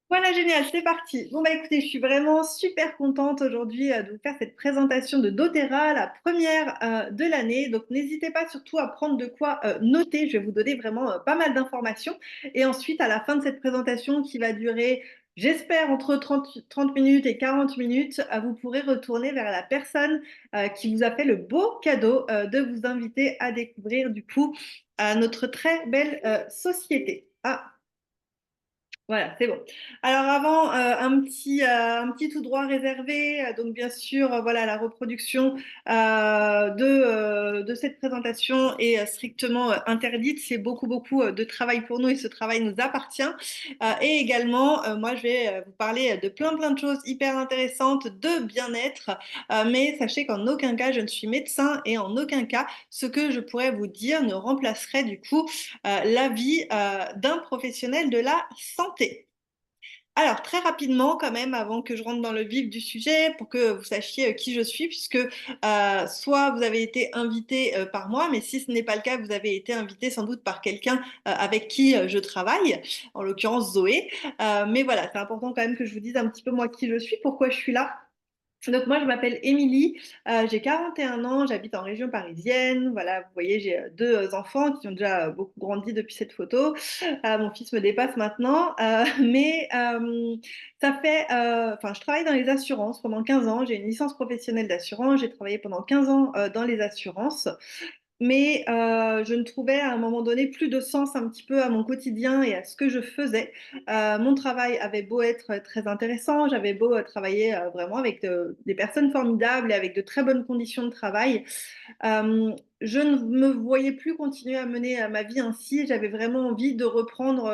Voilà, génial, c'est parti. Bon, bah écoutez, je suis vraiment super contente aujourd'hui de vous faire cette présentation de doTERRA, la première de l'année. Donc, n'hésitez pas surtout à prendre de quoi noter. Je vais vous donner vraiment pas mal d'informations. Et ensuite, à la fin de cette présentation qui va durer, j'espère, entre 30 minutes et 40 minutes, vous pourrez retourner vers la personne qui vous a fait le beau cadeau de vous inviter à découvrir, du coup, notre très belle société. Ah, voilà, c'est bon. Alors avant, un petit tout droit réservé. Donc bien sûr, voilà, la reproduction de cette présentation est strictement interdite. C'est beaucoup de travail pour nous et ce travail nous appartient. Et également, moi, je vais vous parler de plein de choses hyper intéressantes de bien-être. Mais sachez qu'en aucun cas, je ne suis médecin et en aucun cas, ce que je pourrais vous dire ne remplacerait du coup l'avis d'un professionnel de la santé. Alors, très rapidement, quand même, avant que je rentre dans le vif du sujet, pour que vous sachiez qui je suis, puisque soit vous avez été invité par moi, mais si ce n'est pas le cas, vous avez été invité sans doute par quelqu'un avec qui je travaille, en l'occurrence Zoé. Mais voilà, c'est important quand même que je vous dise un petit peu moi qui je suis, pourquoi je suis là. Donc moi je m'appelle Émilie, j'ai 41 ans, j'habite en région parisienne. Voilà, vous voyez, j'ai deux enfants qui ont déjà beaucoup grandi depuis cette photo. Mon fils me dépasse maintenant, mais ça fait, enfin je travaille dans les assurances pendant 15 ans. J'ai une licence professionnelle d'assurance, j'ai travaillé pendant 15 ans dans les assurances. Mais je ne trouvais à un moment donné plus de sens un petit peu à mon quotidien et à ce que je faisais. Mon travail avait beau être très intéressant, j'avais beau travailler vraiment avec des personnes formidables et avec de très bonnes conditions de travail. Euh, je ne me voyais plus continuer à mener ma vie ainsi. J'avais vraiment envie de reprendre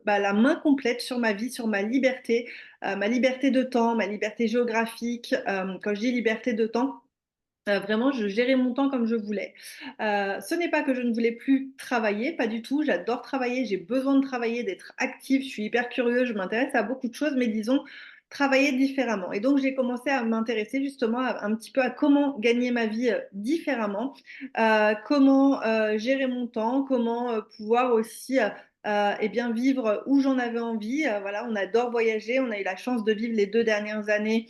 la main complète sur ma vie, sur ma liberté de temps, ma liberté géographique. Quand je dis liberté de temps, vraiment, je gérais mon temps comme je voulais. Ce n'est pas que je ne voulais plus travailler, pas du tout. J'adore travailler, j'ai besoin de travailler, d'être active. Je suis hyper curieuse, je m'intéresse à beaucoup de choses, mais disons, travailler différemment. Et donc, j'ai commencé à m'intéresser justement un petit peu à comment gagner ma vie différemment, comment gérer mon temps, comment pouvoir aussi eh bien, vivre où j'en avais envie. Voilà, on adore voyager. On a eu la chance de vivre les 2 dernières années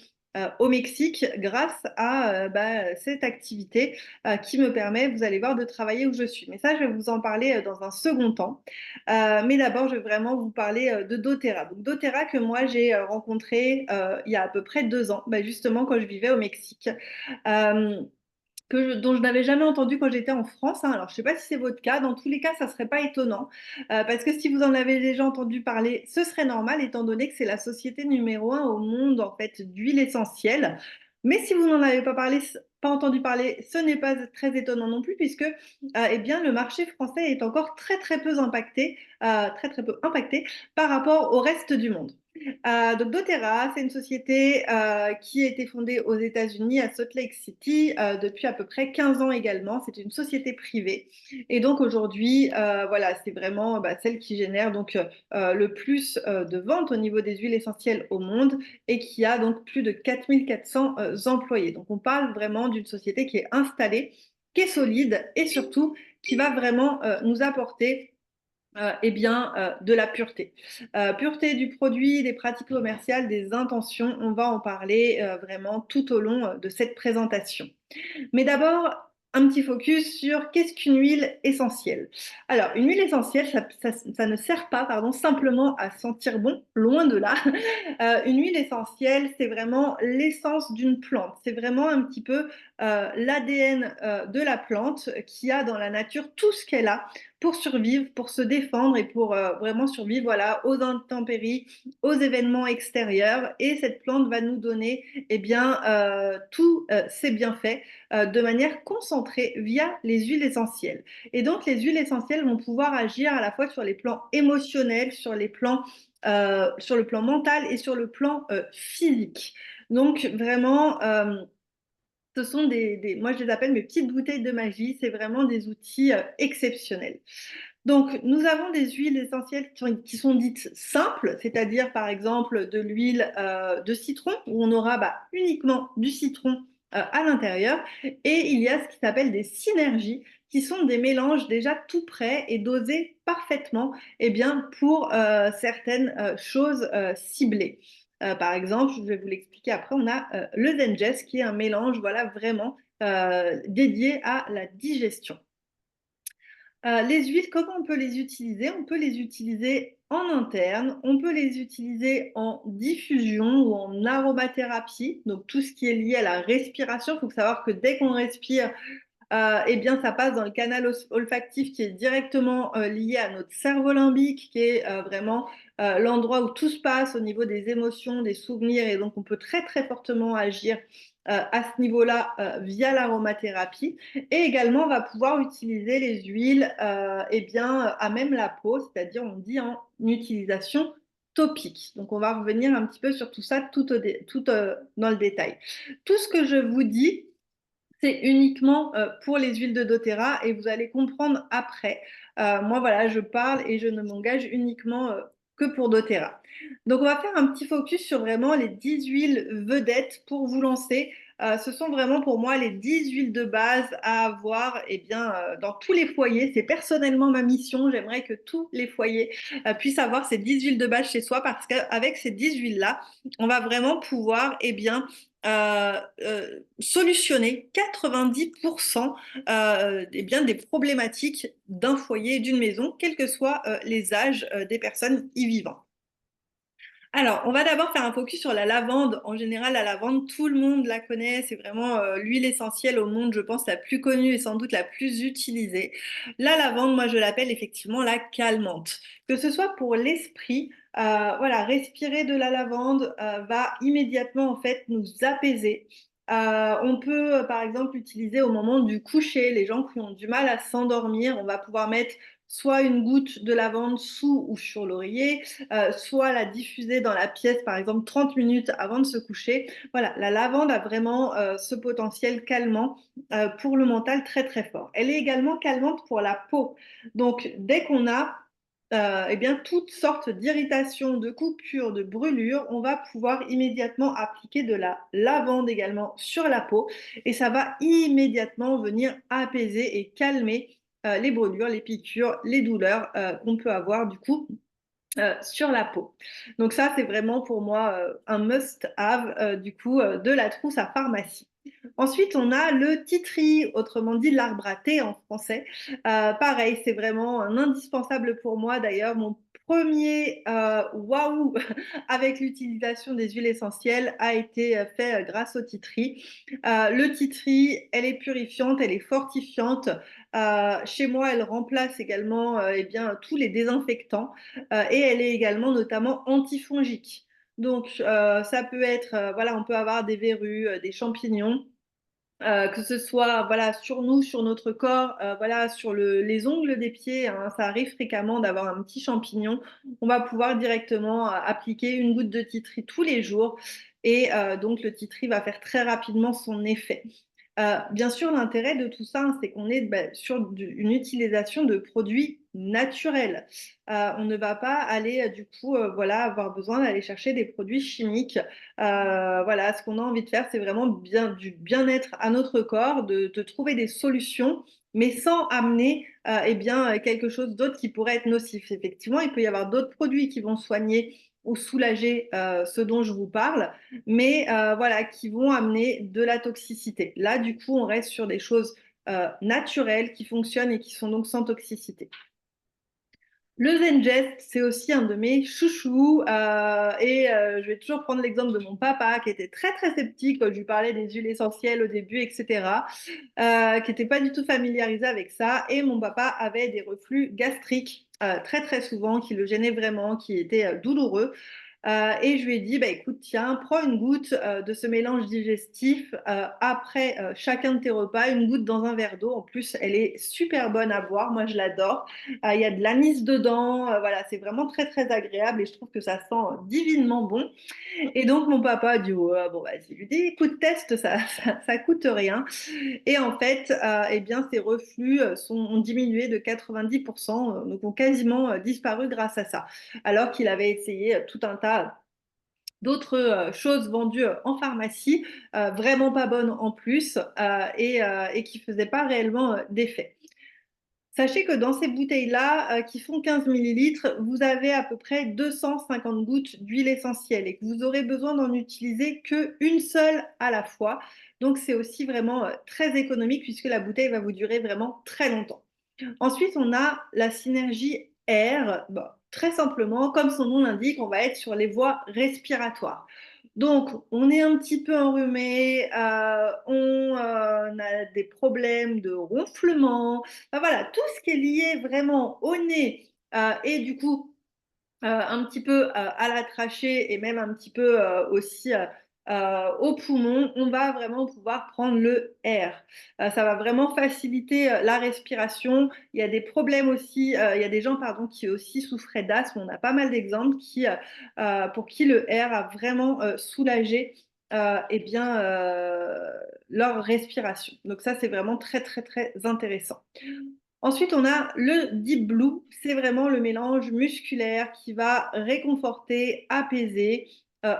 au Mexique grâce à cette activité qui me permet, vous allez voir, de travailler où je suis. Mais ça, je vais vous en parler dans un second temps. Mais d'abord, je vais vraiment vous parler de doTERRA. Donc, doTERRA que moi, j'ai rencontré il y a à peu près 2 ans, justement quand je vivais au Mexique. Euh, dont je n'avais jamais entendu quand j'étais en France, hein. Alors, je ne sais pas si c'est votre cas. Dans tous les cas, ça ne serait pas étonnant. Parce que si vous en avez déjà entendu parler, ce serait normal, étant donné que c'est la société numéro 1 au monde, en fait, d'huile essentielle. Mais si vous n'en avez pas entendu parler, ce n'est pas très étonnant non plus, puisque eh bien, le marché français est encore très peu impacté par rapport au reste du monde. Donc doTERRA, c'est une société qui a été fondée aux États-Unis, à Salt Lake City, depuis à peu près 15 ans également. C'est une société privée. Et donc aujourd'hui, voilà, c'est vraiment celle qui génère donc le plus de ventes au niveau des huiles essentielles au monde et qui a donc plus de 4400 employés. Donc on parle vraiment d'une société qui est installée, qui est solide et surtout qui va vraiment nous apporter eh bien, de la pureté. Pureté du produit, des pratiques commerciales, des intentions, on va en parler vraiment tout au long de cette présentation. Mais d'abord, un petit focus sur qu'est-ce qu'une huile essentielle. Alors, une huile essentielle, ça ne sert pas, pardon, simplement à sentir bon, loin de là. Une huile essentielle, c'est vraiment l'essence d'une plante. C'est vraiment un petit peu l'ADN de la plante qui a dans la nature tout ce qu'elle a pour survivre, pour se défendre et pour vraiment survivre voilà, aux intempéries, aux événements extérieurs. Et cette plante va nous donner eh bien, tous ses bienfaits de manière concentrée via les huiles essentielles. Et donc, les huiles essentielles vont pouvoir agir à la fois sur les plans émotionnels, sur le plan mental et sur le plan physique. Donc, vraiment, ce sont moi je les appelle mes petites bouteilles de magie, c'est vraiment des outils exceptionnels. Donc, nous avons des huiles essentielles qui sont dites simples, c'est-à-dire par exemple de l'huile de citron, où on aura uniquement du citron à l'intérieur. Et il y a ce qui s'appelle des synergies, qui sont des mélanges déjà tout prêts et dosés parfaitement, eh bien, pour certaines choses ciblées. Par exemple, je vais vous l'expliquer après, on a le Zengest qui est un mélange, voilà, vraiment dédié à la digestion. Les huiles, comment on peut les utiliser? On peut les utiliser en interne, on peut les utiliser en diffusion ou en aromathérapie, donc tout ce qui est lié à la respiration. Il faut savoir que dès qu'on respire, eh bien, ça passe dans le canal olfactif qui est directement lié à notre cerveau limbique, qui est vraiment l'endroit où tout se passe au niveau des émotions, des souvenirs, et donc on peut très très fortement agir à ce niveau-là via l'aromathérapie. Et également, on va pouvoir utiliser les huiles eh bien, à même la peau, c'est-à-dire on dit en utilisation topique. Donc on va revenir un petit peu sur tout ça dans le détail. Tout ce que je vous dis, c'est uniquement pour les huiles de doTERRA et vous allez comprendre après. Moi, voilà, je parle et je ne m'engage uniquement que pour doTERRA. Donc, on va faire un petit focus sur vraiment les 10 huiles vedettes pour vous lancer. Ce sont vraiment pour moi les 10 huiles de base à avoir eh bien, dans tous les foyers. C'est personnellement ma mission. J'aimerais que tous les foyers puissent avoir ces 10 huiles de base chez soi parce qu'avec ces 10 huiles-là, on va vraiment pouvoir eh bien, solutionner 90% eh bien, des problématiques d'un foyer et d'une maison, quels que soient les âges des personnes y vivant. Alors, on va d'abord faire un focus sur la lavande. En général, la lavande, tout le monde la connaît. C'est vraiment l'huile essentielle au monde, je pense, la plus connue et sans doute la plus utilisée. La lavande, moi, je l'appelle effectivement la calmante. Que ce soit pour l'esprit, voilà, respirer de la lavande va immédiatement, en fait, nous apaiser. On peut, par exemple, l'utiliser au moment du coucher. Les gens qui ont du mal à s'endormir, on va pouvoir mettre soit une goutte de lavande sous ou sur l'oreiller, soit la diffuser dans la pièce, par exemple 30 minutes avant de se coucher. Voilà, la lavande a vraiment ce potentiel calmant pour le mental très très fort. Elle est également calmante pour la peau. Donc, dès qu'on a eh bien, toutes sortes d'irritations, de coupures, de brûlures, on va pouvoir immédiatement appliquer de la lavande également sur la peau et ça va immédiatement venir apaiser et calmer les brûlures, les piqûres, les douleurs qu'on peut avoir du coup sur la peau. Donc ça, c'est vraiment pour moi un must-have du coup de la trousse à pharmacie. Ensuite, on a le titri, autrement dit l'arbre à thé en français. Pareil, c'est vraiment un indispensable pour moi. D'ailleurs, mon premier waouh avec l'utilisation des huiles essentielles a été fait grâce au titri. Le titri, elle est purifiante, elle est fortifiante. Chez moi, elle remplace également eh bien, tous les désinfectants et elle est également notamment antifongique. Donc, ça peut être, voilà, on peut avoir des verrues, des champignons. Que ce soit voilà, sur nous, sur notre corps, voilà, sur les ongles des pieds, hein, ça arrive fréquemment d'avoir un petit champignon. On va pouvoir directement appliquer une goutte de titri tous les jours et donc le titri va faire très rapidement son effet. Bien sûr, l'intérêt de tout ça, hein, c'est qu'on est sur une utilisation de produits naturels. On ne va pas aller du coup voilà, avoir besoin d'aller chercher des produits chimiques. Voilà, ce qu'on a envie de faire, c'est vraiment du bien-être à notre corps, de trouver des solutions, mais sans amener eh bien, quelque chose d'autre qui pourrait être nocif. Effectivement, il peut y avoir d'autres produits qui vont soigner ou soulager ce dont je vous parle, mais voilà, qui vont amener de la toxicité. Là, du coup, on reste sur des choses naturelles qui fonctionnent et qui sont donc sans toxicité. Le Zengest, c'est aussi un de mes chouchous et je vais toujours prendre l'exemple de mon papa qui était très très sceptique quand je lui parlais des huiles essentielles au début, etc., qui n'était pas du tout familiarisé avec ça et mon papa avait des reflux gastriques très très souvent qui le gênaient vraiment, qui étaient douloureux. Et je lui ai dit, bah, écoute, tiens, prends une goutte de ce mélange digestif après chacun de tes repas, une goutte dans un verre d'eau. En plus, elle est super bonne à boire. Moi, je l'adore. Il y a de l'anis dedans. Voilà, c'est vraiment très, très agréable et je trouve que ça sent divinement bon. Et donc, mon papa a dit, ouais, bon, vas-y, je lui dis, écoute, teste, ça coûte rien. Et en fait, eh bien, ces reflux ont diminué de 90%, donc ont quasiment disparu grâce à ça. Alors qu'il avait essayé tout un tas d'autres choses vendues en pharmacie, vraiment pas bonnes en plus, et qui ne faisaient pas réellement d'effet. Sachez que dans ces bouteilles-là, qui font 15 millilitres, vous avez à peu près 250 gouttes d'huile essentielle et que vous aurez besoin d'en utiliser qu'une seule à la fois. Donc, c'est aussi vraiment très économique puisque la bouteille va vous durer vraiment très longtemps. Ensuite, on a la synergie air. Bon, très simplement, comme son nom l'indique, on va être sur les voies respiratoires. Donc, on est un petit peu enrhumé, on a des problèmes de ronflement. Enfin, voilà, tout ce qui est lié vraiment au nez et du coup un petit peu à la trachée et même un petit peu aussi aux poumons, on va vraiment pouvoir prendre le air. Ça va vraiment faciliter la respiration. Il y a des problèmes aussi, il y a des gens pardon, qui aussi souffraient d'asthme. On a pas mal d'exemples pour qui le air a vraiment soulagé eh bien, leur respiration. Donc ça, c'est vraiment très, très, très intéressant. Ensuite, on a le Deep Blue. C'est vraiment le mélange musculaire qui va réconforter, apaiser,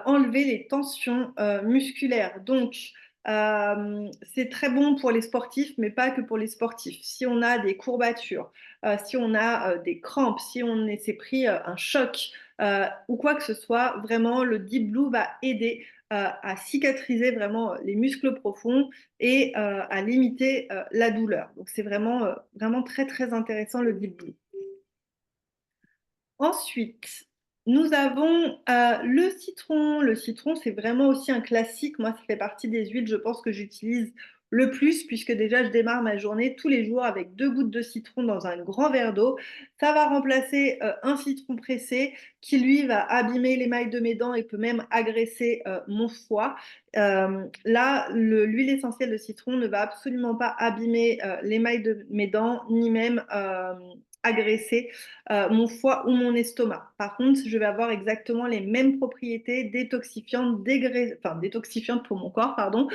enlever les tensions musculaires. Donc, c'est très bon pour les sportifs, mais pas que pour les sportifs. Si on a des courbatures, si on a des crampes, si on s'est pris un choc ou quoi que ce soit, vraiment, le Deep Blue va aider à cicatriser vraiment les muscles profonds et à limiter la douleur. Donc c'est vraiment, vraiment très très intéressant le Deep Blue. Ensuite, nous avons le citron. Le citron, c'est vraiment aussi un classique. Moi, ça fait partie des huiles, je pense, que j'utilise le plus, puisque déjà, je démarre ma journée tous les jours avec 2 gouttes de citron dans un grand verre d'eau. Ça va remplacer un citron pressé qui, lui, va abîmer l'émail de mes dents et peut même agresser mon foie. Là, l'huile essentielle de citron ne va absolument pas abîmer l'émail de mes dents, ni même agresser mon foie ou mon estomac. Par contre, je vais avoir exactement les mêmes propriétés détoxifiantes, enfin détoxifiantes pour mon corps, pardon.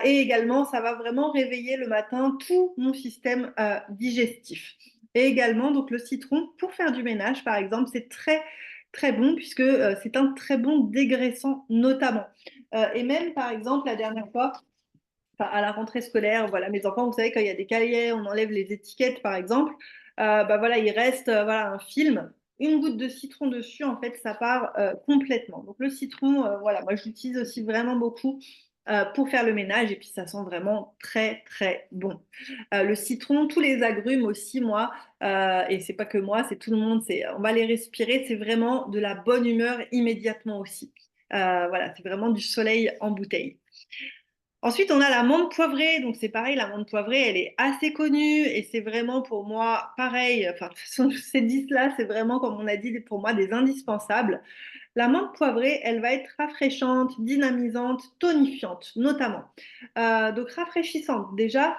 Et également, ça va vraiment réveiller le matin tout mon système digestif. Et également, donc le citron, pour faire du ménage, par exemple, c'est très très bon puisque c'est un très bon dégraissant notamment. Et même, par exemple, la dernière fois, enfin, à la rentrée scolaire, voilà, mes enfants, vous savez, quand il y a des cahiers, on enlève les étiquettes, par exemple, bah voilà, il reste voilà, un film, une goutte de citron dessus, en fait, ça part complètement. Donc le citron, voilà, moi je l'utilise aussi vraiment beaucoup pour faire le ménage et puis ça sent vraiment très très bon. Le citron, tous les agrumes aussi, moi, et c'est pas que moi, c'est tout le monde, on va les respirer, c'est vraiment de la bonne humeur immédiatement aussi. Voilà, c'est vraiment du soleil en bouteille. Ensuite, on a la menthe poivrée. Donc, c'est pareil, la menthe poivrée, elle est assez connue et c'est vraiment pour moi pareil. Enfin, de toute façon, ces 10-là, c'est vraiment, comme on a dit, pour moi, des indispensables. La menthe poivrée, elle va être rafraîchante, dynamisante, tonifiante, notamment. Donc, rafraîchissante. Déjà,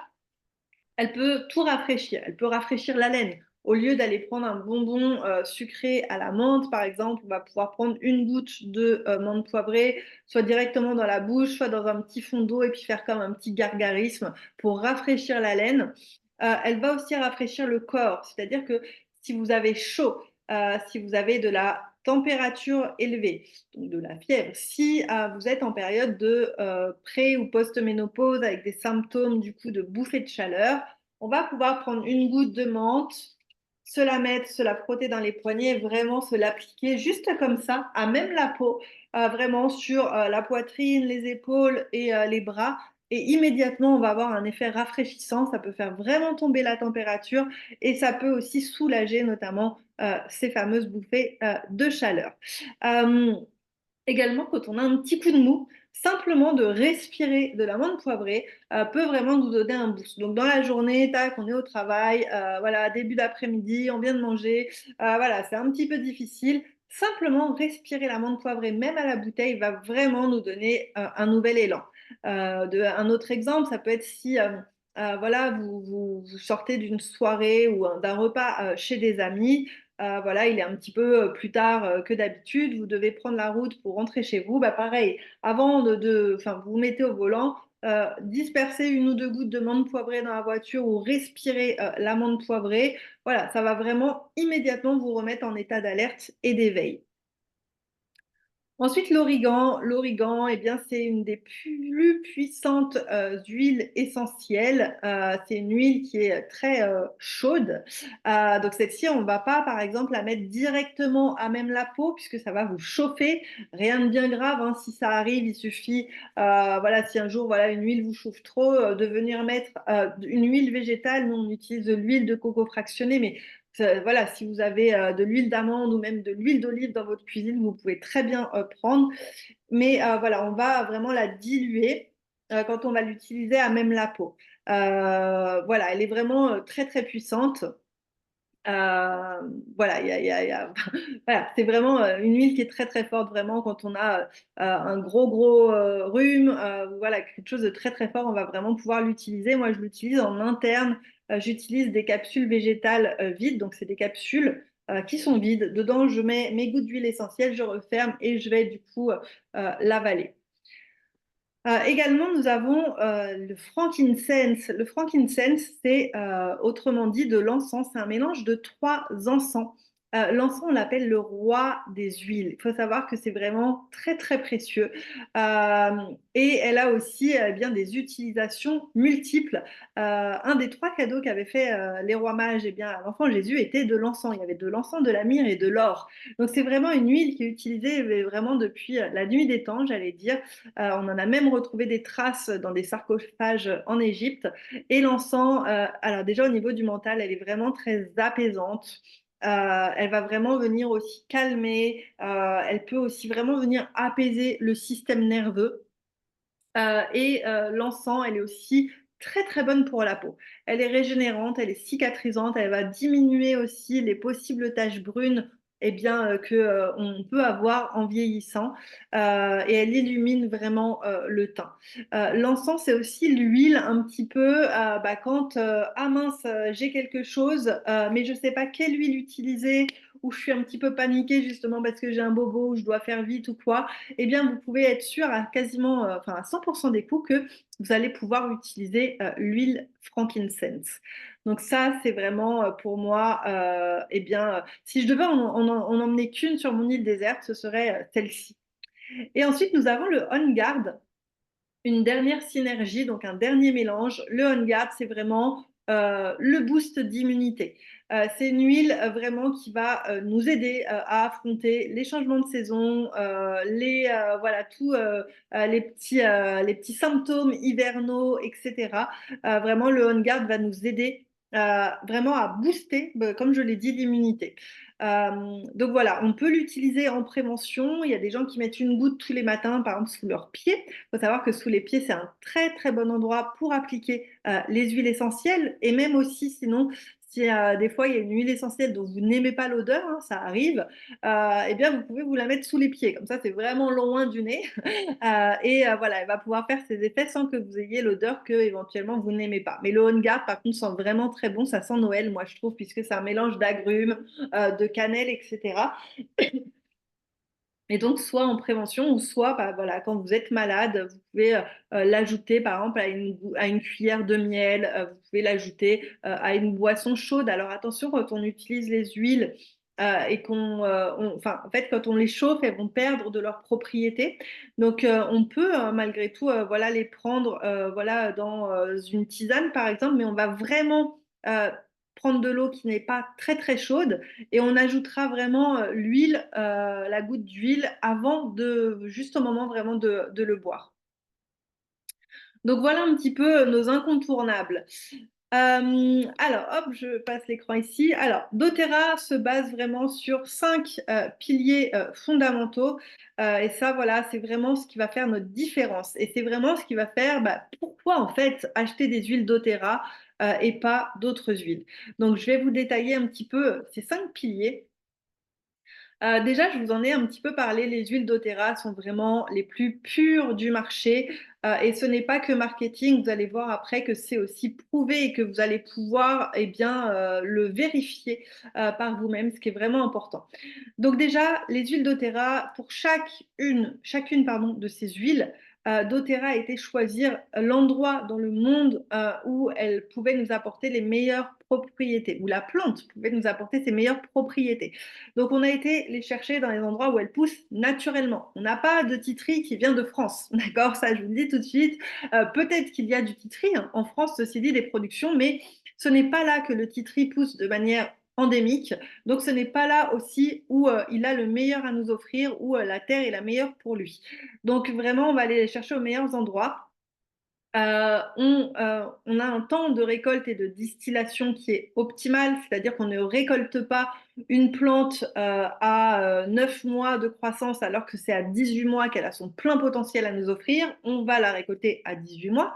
elle peut tout rafraîchir. Elle peut rafraîchir la laine. Au lieu d'aller prendre un bonbon sucré à la menthe, par exemple, on va pouvoir prendre une goutte de menthe poivrée, soit directement dans la bouche, soit dans un petit fond d'eau et puis faire comme un petit gargarisme pour rafraîchir la laine. Elle va aussi rafraîchir le corps, c'est-à-dire que si vous avez chaud, si vous avez de la température élevée, donc de la fièvre, si vous êtes en période de pré- ou post-ménopause avec des symptômes du coup de bouffée de chaleur, on va pouvoir prendre une goutte de menthe, se la mettre, se la frotter dans les poignets, vraiment se l'appliquer juste comme ça, à même la peau, vraiment sur la poitrine, les épaules et les bras. Et immédiatement, on va avoir un effet rafraîchissant. Ça peut faire vraiment tomber la température et ça peut aussi soulager notamment ces fameuses bouffées de chaleur. Euh, Également, quand on a un petit coup de mou, simplement de respirer de la menthe poivrée peut vraiment nous donner un boost. Donc dans la journée, tac, on est au travail, voilà, début d'après-midi, on vient de manger, voilà, c'est un petit peu difficile. Simplement respirer la menthe poivrée, même à la bouteille, va vraiment nous donner un nouvel élan. Un autre exemple, ça peut être si voilà, vous sortez d'une soirée ou d'un repas chez des amis. Voilà, il est un petit peu plus tard que d'habitude, vous devez prendre la route pour rentrer chez vous. Bah, pareil, avant enfin, vous vous mettez au volant, dispersez 1 ou 2 gouttes de menthe poivrée dans la voiture ou respirez la menthe poivrée. Voilà, ça va vraiment immédiatement vous remettre en état d'alerte et d'éveil. Ensuite, l'origan. L'origan, eh bien, c'est une des plus puissantes huiles essentielles. C'est une huile qui est très chaude. Donc, celle-ci, on ne va pas, par exemple, la mettre directement à même la peau, puisque ça va vous chauffer. Rien de bien grave, hein. Si ça arrive, il suffit, voilà, si un jour, voilà, une huile vous chauffe trop, de venir mettre une huile végétale. Nous, on utilise de l'huile de coco fractionnée, mais voilà, si vous avez de l'huile d'amande ou même de l'huile d'olive dans votre cuisine, vous pouvez très bien prendre. Mais voilà, on va vraiment la diluer quand on va l'utiliser à même la peau. Voilà, elle est vraiment très très puissante. Euh, voilà, voilà, c'est vraiment une huile qui est très très forte vraiment quand on a un gros rhume, voilà, quelque chose de très très fort, on va vraiment pouvoir l'utiliser. Moi, je l'utilise en interne. J'utilise des capsules végétales vides, donc c'est des capsules qui sont vides. Dedans, je mets mes gouttes d'huile essentielle, je referme et je vais du coup l'avaler. Également, nous avons le frankincense. Le frankincense, c'est autrement dit de l'encens. C'est un mélange de trois encens. L'encens, on l'appelle le roi des huiles. Il faut savoir que c'est vraiment très, très précieux. Euh, et elle a aussi bien des utilisations multiples. Un des trois cadeaux qu'avaient fait les rois mages eh bien, à l'enfant Jésus était de l'encens. Il y avait de l'encens, de la myrrhe et de l'or. Donc, c'est vraiment une huile qui est utilisée vraiment depuis la nuit des temps, j'allais dire. On en a même retrouvé des traces dans des sarcophages en Égypte. Et l'encens, alors déjà au niveau du mental, elle est vraiment très apaisante. Elle va vraiment venir aussi calmer. Elle peut aussi vraiment venir apaiser le système nerveux. L'encens, elle est aussi très très bonne pour la peau. Elle est régénérante, elle est cicatrisante, elle va diminuer aussi les possibles taches brunes que on peut avoir en vieillissant et elle illumine vraiment le teint. L'encens, c'est aussi l'huile un petit peu quand ah mince, j'ai quelque chose, mais je ne sais pas quelle huile utiliser ou je suis un petit peu paniquée justement parce que j'ai un bobo ou je dois faire vite ou quoi eh bien, vous pouvez être sûr à quasiment, enfin à 100% des coups que vous allez pouvoir utiliser l'huile frankincense. Donc ça, c'est vraiment pour moi, si je devais en emmener qu'une sur mon île déserte, ce serait celle-ci. Et ensuite, nous avons le On Guard, une dernière synergie, donc un dernier mélange. Le On Guard, c'est vraiment le boost d'immunité. C'est une huile vraiment qui va nous aider à affronter les changements de saison, voilà, tous les petits symptômes hivernaux, etc. Vraiment, le On Guard va nous aider vraiment à booster, comme je l'ai dit, l'immunité. Donc voilà, on peut l'utiliser en prévention. Il y a des gens qui mettent une goutte tous les matins, par exemple, sous leurs pieds. Il faut savoir que sous les pieds, c'est un très très bon endroit pour appliquer les huiles essentielles et même aussi sinon si des fois il y a une huile essentielle dont vous n'aimez pas l'odeur, hein, ça arrive, eh bien vous pouvez vous la mettre sous les pieds. Comme ça, c'est vraiment loin du nez. Voilà, elle va pouvoir faire ses effets sans que vous ayez l'odeur que éventuellement vous n'aimez pas. Mais le On Guard, par contre, sent vraiment très bon. Ça sent Noël, moi je trouve, puisque c'est un mélange d'agrumes, de cannelle, etc. Et donc, soit en prévention, ou soit voilà, quand vous êtes malade, vous pouvez l'ajouter par exemple à une cuillère de miel, vous pouvez l'ajouter à une boisson chaude. Alors attention, quand on utilise les huiles et enfin, en fait, quand on les chauffe, elles vont perdre de leurs propriétés. Donc, on peut malgré tout voilà, les prendre voilà, dans une tisane par exemple, mais on va vraiment prendre de l'eau qui n'est pas très très chaude et on ajoutera vraiment l'huile, la goutte d'huile avant juste au moment vraiment de le boire. Donc voilà un petit peu nos incontournables. Alors, hop, je passe l'écran ici. Alors, doTERRA se base vraiment sur cinq piliers fondamentaux. Et ça, voilà, c'est vraiment ce qui va faire notre différence. Et c'est vraiment ce qui va faire pourquoi, en fait, acheter des huiles doTERRA et pas d'autres huiles. Donc, je vais vous détailler un petit peu ces cinq piliers. Déjà, je vous en ai un petit peu parlé, les huiles doTERRA sont vraiment les plus pures du marché et ce n'est pas que marketing, vous allez voir après que c'est aussi prouvé et que vous allez pouvoir le vérifier par vous-même, ce qui est vraiment important. Donc déjà, les huiles doTERRA, pour chacune pardon, de ces huiles, doTERRA a été choisir l'endroit dans le monde où elle pouvait nous apporter les meilleures propriétés, où la plante pouvait nous apporter ses meilleures propriétés. Donc on a été les chercher dans les endroits où elle pousse naturellement. On n'a pas de titri qui vient de France, d'accord? Ça, je vous le dis tout de suite. Peut-être qu'il y a du titri hein, en France, ceci dit, des productions, mais ce n'est pas là que le titri pousse de manière endémique. Donc ce n'est pas là aussi où il a le meilleur à nous offrir, où la terre est la meilleure pour lui. Donc vraiment, on va aller les chercher aux meilleurs endroits. On a un temps de récolte et de distillation qui est optimal, c'est-à-dire qu'on ne récolte pas une plante à 9 mois de croissance alors que c'est à 18 mois qu'elle a son plein potentiel à nous offrir. On va la récolter à 18 mois.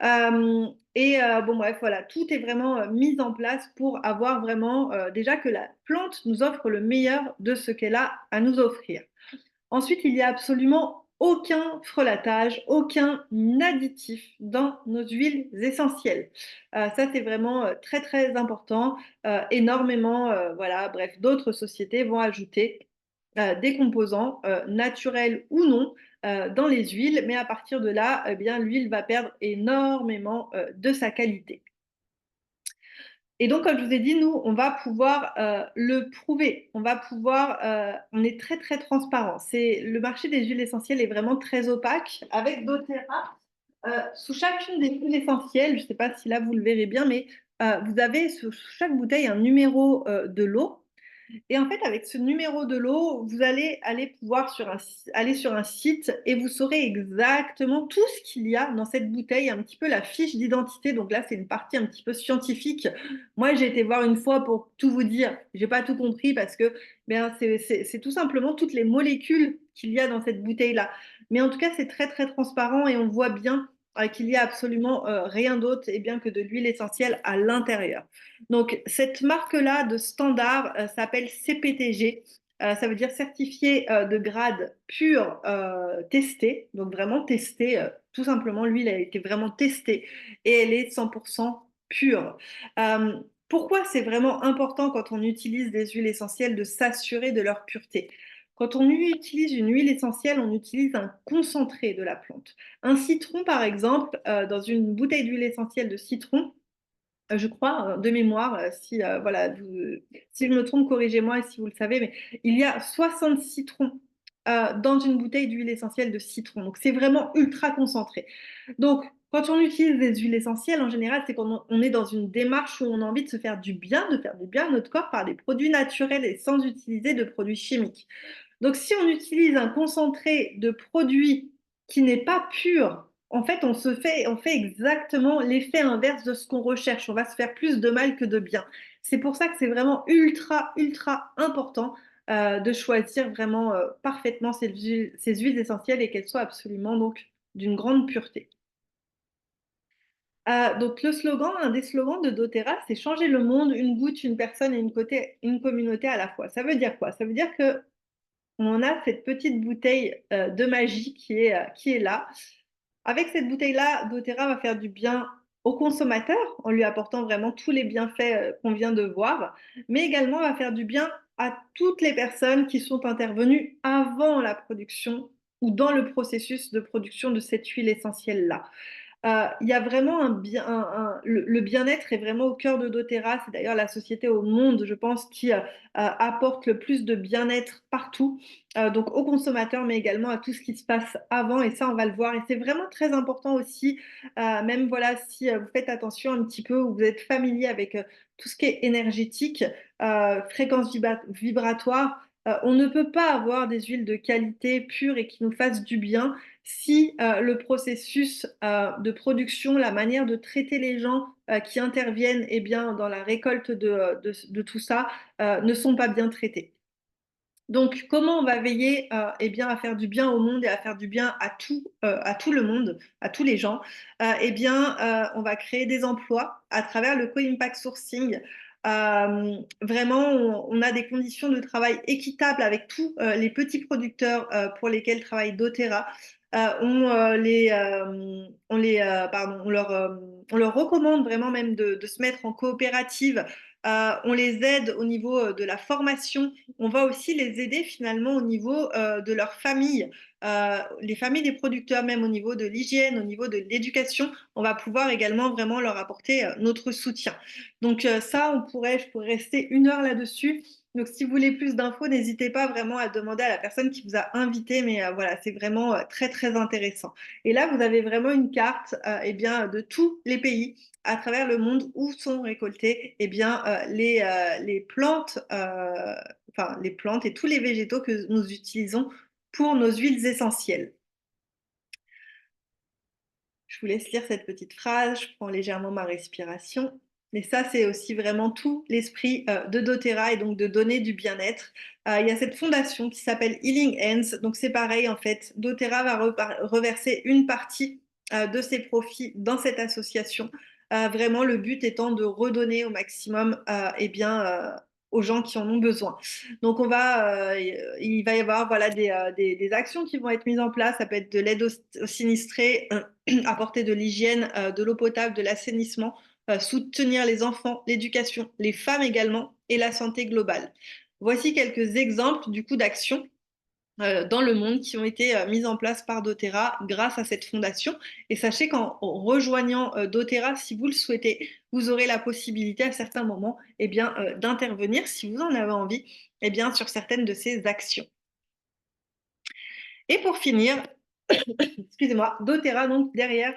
Bon bref, voilà, tout est vraiment mis en place pour avoir vraiment déjà que la plante nous offre le meilleur de ce qu'elle a à nous offrir. Ensuite, il n'y a absolument aucun frelatage, aucun additif dans nos huiles essentielles. Ça, c'est vraiment très, très important. Énormément, voilà, bref, d'autres sociétés vont ajouter des composants naturels ou non dans les huiles, mais à partir de là, eh bien, l'huile va perdre énormément de sa qualité. Et donc, comme je vous ai dit, nous, on va pouvoir le prouver. On est très, très transparent. Le marché des huiles essentielles est vraiment très opaque. Avec doTERRA, sous chacune des huiles essentielles, je ne sais pas si là vous le verrez bien, mais vous avez sous chaque bouteille un numéro de lot. Et en fait, avec ce numéro de lot, vous allez aller pouvoir aller sur un site et vous saurez exactement tout ce qu'il y a dans cette bouteille, un petit peu la fiche d'identité. Donc là, c'est une partie un petit peu scientifique. Moi, j'ai été voir une fois pour tout vous dire. J'ai pas tout compris parce que c'est tout simplement toutes les molécules qu'il y a dans cette bouteille-là. Mais en tout cas, c'est très, très transparent et on voit bien qu'il n'y a absolument rien d'autre et bien que de l'huile essentielle à l'intérieur. Donc, cette marque-là de standard s'appelle CPTG. Ça veut dire certifié de grade pur testé. Donc, vraiment testé, tout simplement. L'huile a été vraiment testée et elle est 100% pure. Euh, Pourquoi c'est vraiment important quand on utilise des huiles essentielles de s'assurer de leur pureté? Quand on utilise une huile essentielle, on utilise un concentré de la plante. Un citron, par exemple, dans une bouteille d'huile essentielle de citron, je crois, de mémoire, si, voilà, si je me trompe, corrigez-moi si vous le savez, mais il y a 60 citrons dans une bouteille d'huile essentielle de citron. Donc, c'est vraiment ultra concentré. Donc, quand on utilise des huiles essentielles, en général, c'est quand on est dans une démarche où on a envie de se faire du bien, de faire du bien à notre corps par des produits naturels et sans utiliser de produits chimiques. Donc, si on utilise un concentré de produit qui n'est pas pur, en fait, on fait exactement l'effet inverse de ce qu'on recherche. On va se faire plus de mal que de bien. C'est pour ça que c'est vraiment ultra, ultra important de choisir vraiment parfaitement ces huiles essentielles et qu'elles soient absolument donc d'une grande pureté. Donc le slogan, un des slogans de doTERRA, c'est changer le monde, une goutte, une personne et une communauté à la fois. Ça veut dire quoi? Ça veut dire que on a cette petite bouteille de magie qui est là. Avec cette bouteille-là, doTERRA va faire du bien au consommateur en lui apportant vraiment tous les bienfaits qu'on vient de voir, mais également va faire du bien à toutes les personnes qui sont intervenues avant la production ou dans le processus de production de cette huile essentielle-là. Il y a vraiment le bien-être est vraiment au cœur de doTERRA. C'est d'ailleurs la société au monde, je pense, qui apporte le plus de bien-être partout, donc aux consommateurs, mais également à tout ce qui se passe avant. Et ça, on va le voir. Et c'est vraiment très important aussi, même voilà, si vous faites attention un petit peu ou vous êtes familier avec tout ce qui est énergétique, fréquence vibratoire. On ne peut pas avoir des huiles de qualité pure et qui nous fassent du bien si le processus de production, la manière de traiter les gens qui interviennent eh bien, dans la récolte de tout ça ne sont pas bien traités. Donc, comment on va veiller eh bien, à faire du bien au monde et à faire du bien à tout le monde, à tous les gens? On va créer des emplois à travers le co-impact sourcing. Vraiment, on a des conditions de travail équitables avec tous les petits producteurs pour lesquels travaille doTERRA. On leur recommande vraiment même de se mettre en coopérative On les aide au niveau de la formation. On va aussi les aider finalement au niveau de leur famille. Les familles des producteurs, même au niveau de l'hygiène, au niveau de l'éducation, on va pouvoir également vraiment leur apporter notre soutien. Donc ça, je pourrais rester 1 heure là-dessus. Donc si vous voulez plus d'infos, n'hésitez pas vraiment à demander à la personne qui vous a invité, mais voilà, c'est vraiment très très intéressant. Et là, vous avez vraiment une carte eh bien, de tous les pays à travers le monde où sont récoltées eh bien, les plantes, enfin les plantes et tous les végétaux que nous utilisons pour nos huiles essentielles. Je vous laisse lire cette petite phrase, je prends légèrement ma respiration. Mais ça, c'est aussi vraiment tout l'esprit de doTERRA et donc de donner du bien-être. Il y a cette fondation qui s'appelle Healing Hands. Donc c'est pareil, en fait, doTERRA va reverser une partie de ses profits dans cette association. Vraiment, le but étant de redonner au maximum eh bien, aux gens qui en ont besoin. Donc il va y avoir voilà, des actions qui vont être mises en place. Ça peut être de l'aide aux sinistrés, apporter de l'hygiène, de l'eau potable, de l'assainissement, soutenir les enfants, l'éducation, les femmes également et la santé globale. Voici quelques exemples du coup d'actions dans le monde qui ont été mises en place par doTERRA grâce à cette fondation. Et sachez qu'en rejoignant doTERRA, si vous le souhaitez, vous aurez la possibilité à certains moments eh bien, d'intervenir, si vous en avez envie, eh bien, sur certaines de ces actions. Et pour finir, excusez-moi, doTERRA, donc derrière,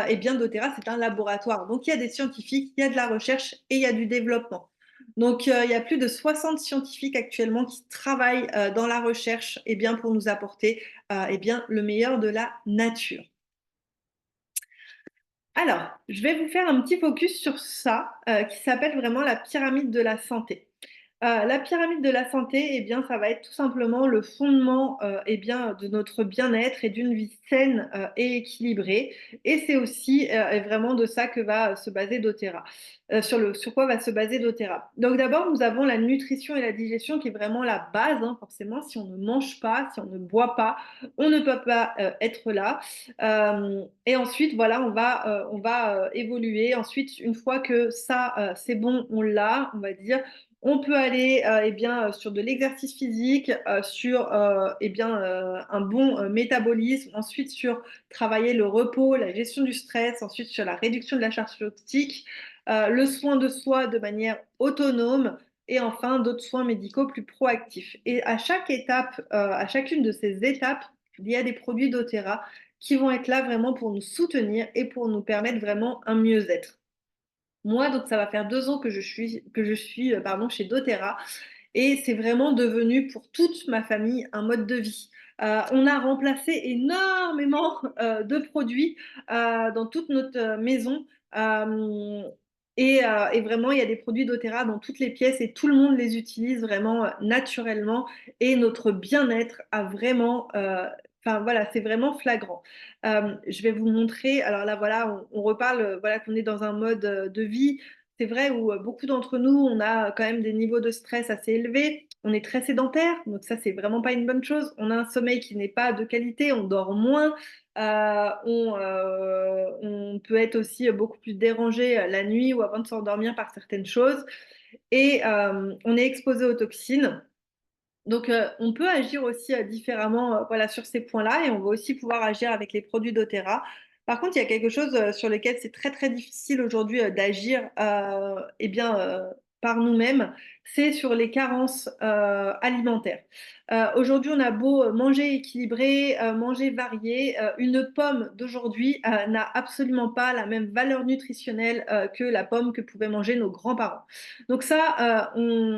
eh bien, doTERRA, c'est un laboratoire. Donc, il y a des scientifiques, il y a de la recherche et il y a du développement. Donc, il y a plus de 60 scientifiques actuellement qui travaillent dans la recherche eh bien, pour nous apporter eh bien, le meilleur de la nature. Alors, je vais vous faire un petit focus sur ça, qui s'appelle vraiment la pyramide de la santé. La pyramide de la santé, eh bien, ça va être tout simplement le fondement eh bien, de notre bien-être et d'une vie saine et équilibrée. Et c'est aussi vraiment de ça que va se baser doTERRA, sur quoi va se baser doTERRA. Donc d'abord, nous avons la nutrition et la digestion qui est vraiment la base, hein, forcément. Si on ne mange pas, si on ne boit pas, on ne peut pas être là. Et ensuite, voilà, on va évoluer. Ensuite, une fois que ça, c'est bon, on l'a, on va dire. On peut aller eh bien, sur de l'exercice physique, sur eh bien, un bon métabolisme, ensuite sur travailler le repos, la gestion du stress, ensuite sur la réduction de la charge toxique, le soin de soi de manière autonome et enfin d'autres soins médicaux plus proactifs. Et à chaque étape, à chacune de ces étapes, il y a des produits doTERRA qui vont être là vraiment pour nous soutenir et pour nous permettre vraiment un mieux-être. Moi, donc ça va faire 2 ans que je suis pardon, chez doTERRA et c'est vraiment devenu pour toute ma famille un mode de vie. On a remplacé énormément de produits dans toute notre maison. Et vraiment, il y a des produits doTERRA dans toutes les pièces et tout le monde les utilise vraiment naturellement. Et notre bien-être a vraiment, enfin voilà, c'est vraiment flagrant. Je vais vous montrer. Alors là, voilà, on reparle, voilà, qu'on est dans un mode de vie. C'est vrai où beaucoup d'entre nous, on a quand même des niveaux de stress assez élevés. On est très sédentaire, donc ça, c'est vraiment pas une bonne chose. On a un sommeil qui n'est pas de qualité, on dort moins. On peut être aussi beaucoup plus dérangé la nuit ou avant de s'endormir par certaines choses. Et on est exposé aux toxines. Donc, on peut agir aussi différemment voilà, sur ces points-là et on va aussi pouvoir agir avec les produits doTERRA. Par contre, il y a quelque chose sur lequel c'est très très difficile aujourd'hui d'agir eh bien, par nous-mêmes, c'est sur les carences alimentaires. Aujourd'hui, on a beau manger équilibré, manger varié, une pomme d'aujourd'hui n'a absolument pas la même valeur nutritionnelle que la pomme que pouvaient manger nos grands-parents. Donc ça,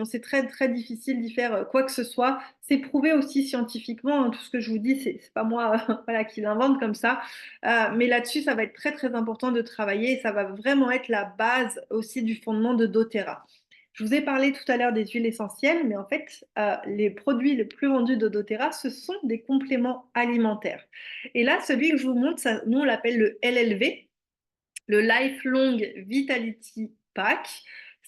c'est très très difficile d'y faire quoi que ce soit. C'est prouvé aussi scientifiquement, hein, tout ce que je vous dis, c'est pas moi voilà, qui l'invente comme ça. Mais là-dessus, ça va être très très important de travailler et ça va vraiment être la base aussi du fondement de doTERRA. Je vous ai parlé tout à l'heure des huiles essentielles, mais en fait, les produits les plus vendus de doTERRA, ce sont des compléments alimentaires. Et là, celui que je vous montre, ça, nous on l'appelle le LLV, le Lifelong Vitality Pack.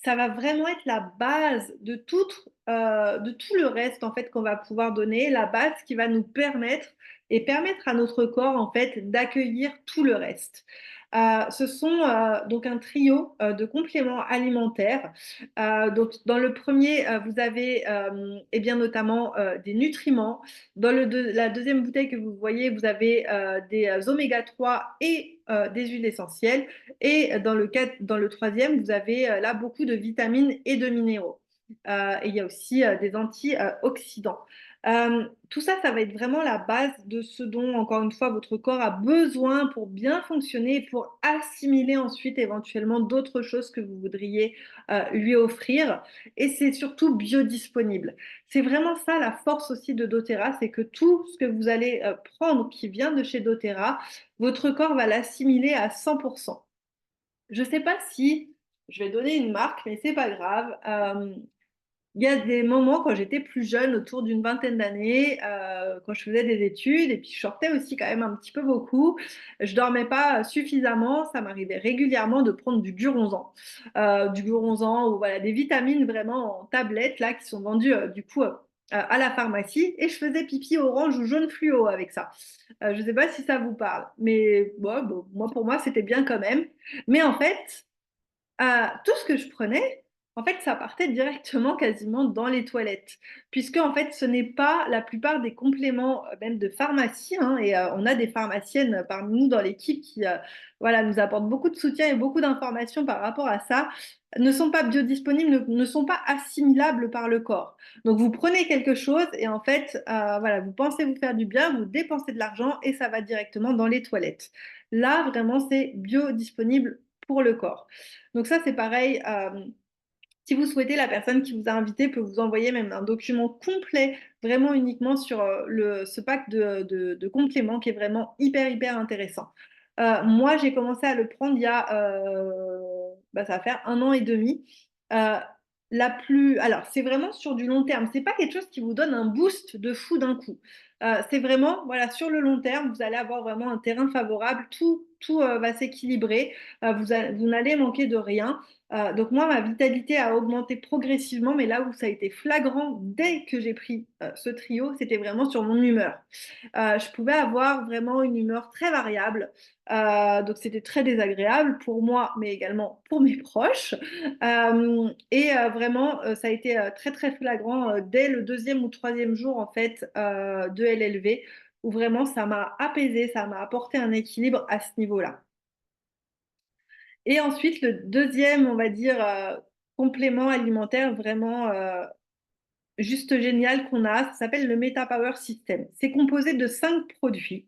Ça va vraiment être la base de tout le reste en fait qu'on va pouvoir donner, la base qui va nous permettre et permettre à notre corps en fait d'accueillir tout le reste. Ce sont donc un trio de compléments alimentaires. Donc, dans le premier, vous avez eh bien, notamment des nutriments. Dans la deuxième bouteille que vous voyez, vous avez des oméga 3 et des huiles essentielles. Et dans le troisième, vous avez là beaucoup de vitamines et de minéraux. Et il y a aussi des antioxydants. Tout ça, ça va être vraiment la base de ce dont, encore une fois, votre corps a besoin pour bien fonctionner, pour assimiler ensuite éventuellement d'autres choses que vous voudriez lui offrir. Et c'est surtout biodisponible. C'est vraiment ça la force aussi de doTERRA, c'est que tout ce que vous allez prendre qui vient de chez doTERRA, votre corps va l'assimiler à 100%. Je ne sais pas si je vais donner une marque, mais c'est pas grave. Il y a des moments quand j'étais plus jeune, autour d'une vingtaine d'années, quand je faisais des études, et puis je sortais aussi quand même un petit peu beaucoup, je dormais pas suffisamment, ça m'arrivait régulièrement de prendre du guronzan ou voilà, des vitamines vraiment en tablettes là, qui sont vendues du coup à la pharmacie, et je faisais pipi orange ou jaune fluo avec ça. Je ne sais pas si ça vous parle, mais bon, moi, pour moi, c'était bien quand même. Mais en fait, tout ce que je prenais, en fait, ça partait directement quasiment dans les toilettes. Puisque, en fait, ce n'est pas la plupart des compléments, même de pharmacie, hein, et on a des pharmaciennes parmi nous dans l'équipe qui voilà, nous apportent beaucoup de soutien et beaucoup d'informations par rapport à ça, ne sont pas biodisponibles, ne sont pas assimilables par le corps. Donc, vous prenez quelque chose et en fait, voilà, vous pensez vous faire du bien, vous dépensez de l'argent et ça va directement dans les toilettes. Là, vraiment, c'est biodisponible pour le corps. Donc ça, c'est pareil. Si vous souhaitez, la personne qui vous a invité peut vous envoyer même un document complet, vraiment uniquement sur ce pack de compléments qui est vraiment hyper, hyper intéressant. Moi, j'ai commencé à le prendre il y a, ça va faire 1 an et demi. Euh, Alors, c'est vraiment sur du long terme. C'est pas quelque chose qui vous donne un boost de fou d'un coup. C'est vraiment, voilà, sur le long terme, vous allez avoir vraiment un terrain favorable. Tout va s'équilibrer. Vous n'allez manquer de rien. Donc moi, ma vitalité a augmenté progressivement, mais là où ça a été flagrant dès que j'ai pris ce trio, c'était vraiment sur mon humeur. Je pouvais avoir vraiment une humeur très variable, donc c'était très désagréable pour moi, mais également pour mes proches. Vraiment, ça a été très très flagrant dès le deuxième ou troisième jour en fait de LLV, où vraiment ça m'a apaisé, ça m'a apporté un équilibre à ce niveau-là. Et ensuite, le deuxième, on va dire, complément alimentaire vraiment juste génial qu'on a, ça s'appelle le Meta Power System. C'est composé de 5 produits,